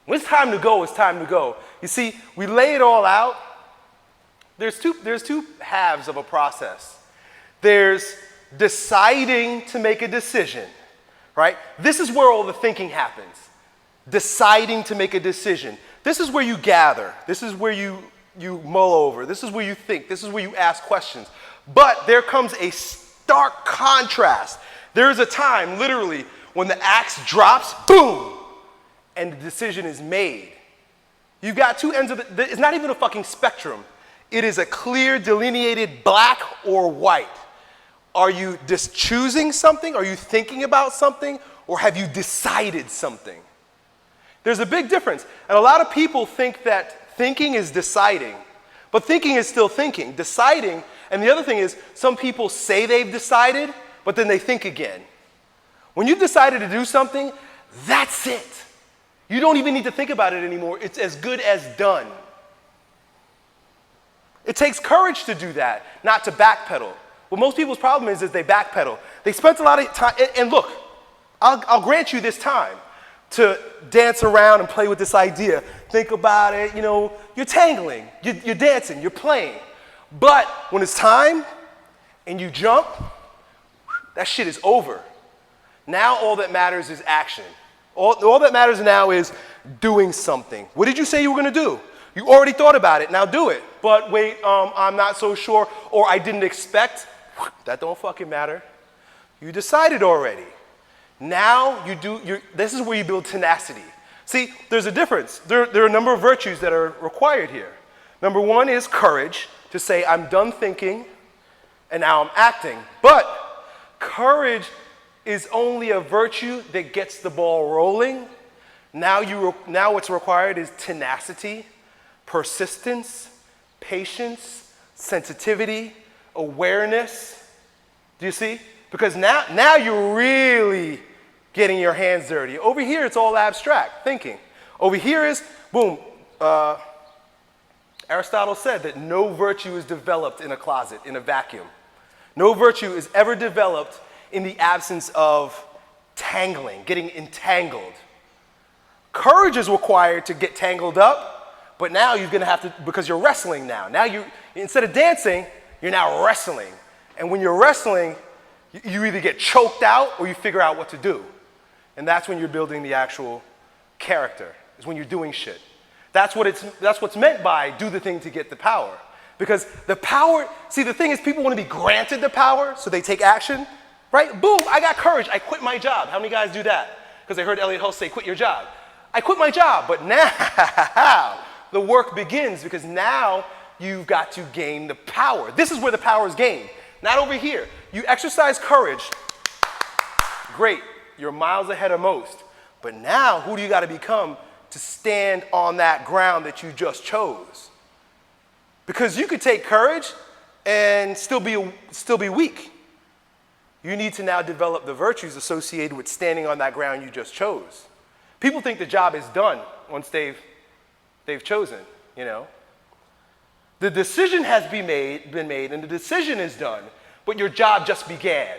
When it's time to go, it's time to go. You see, we lay it all out. There's two halves of a process. There's deciding to make a decision, right? This is where all the thinking happens. Deciding to make a decision. This is where you gather. This is where you mull over. This is where you think. This is where you ask questions. But there comes a stark contrast. There is a time, literally, when the axe drops, boom, and the decision is made. You've got two ends of it. It's not even a fucking spectrum. It is a clear, delineated black or white. Are you just choosing something? Are you thinking about something? Or have you decided something? There's a big difference. And a lot of people think that thinking is deciding. But thinking is still thinking. Deciding, and the other thing is, some people say they've decided, but then they think again. When you've decided to do something, that's it. You don't even need to think about it anymore. It's as good as done. It takes courage to do that, not to backpedal. What most people's problem is they backpedal. They spent a lot of time, and look, I'll grant you this time to dance around and play with this idea. Think about it, you're tangling, you're dancing, you're playing. But when it's time and you jump, that shit is over. Now all that matters is action. All that matters now is doing something. What did you say you were going to do? You already thought about it, now do it. But wait, I'm not so sure, or I didn't expect. That don't fucking matter. You decided already. Now this is where you build tenacity. See, there's a difference. There are a number of virtues that are required here. Number one is courage, to say I'm done thinking and now I'm acting. But courage is only a virtue that gets the ball rolling. Now what's required is tenacity, persistence, patience, sensitivity, awareness. Do you see? Because now you're really getting your hands dirty. Over here, it's all abstract thinking. Over here is, boom, Aristotle said that no virtue is developed in a closet, in a vacuum. No virtue is ever developed in the absence of tangling, getting entangled. Courage is required to get tangled up, but now you're gonna have to, because you're wrestling now. Now instead of dancing, you're now wrestling. And when you're wrestling, you either get choked out or you figure out what to do. And that's when you're building the actual character, is when you're doing shit. That's what's meant by do the thing to get the power. Because the power, see the thing is people want to be granted the power, so they take action, right? Boom, I got courage, I quit my job. How many guys do that? Because they heard Elliot Hulse say, quit your job. I quit my job, but now the work begins because now you've got to gain the power. This is where the power is gained, not over here. You exercise courage, great, you're miles ahead of most. But now, who do you got to become to stand on that ground that you just chose? Because you could take courage and still be weak. You need to now develop the virtues associated with standing on that ground you just chose. People think the job is done once they've chosen, The decision has been made, and the decision is done, but your job just began.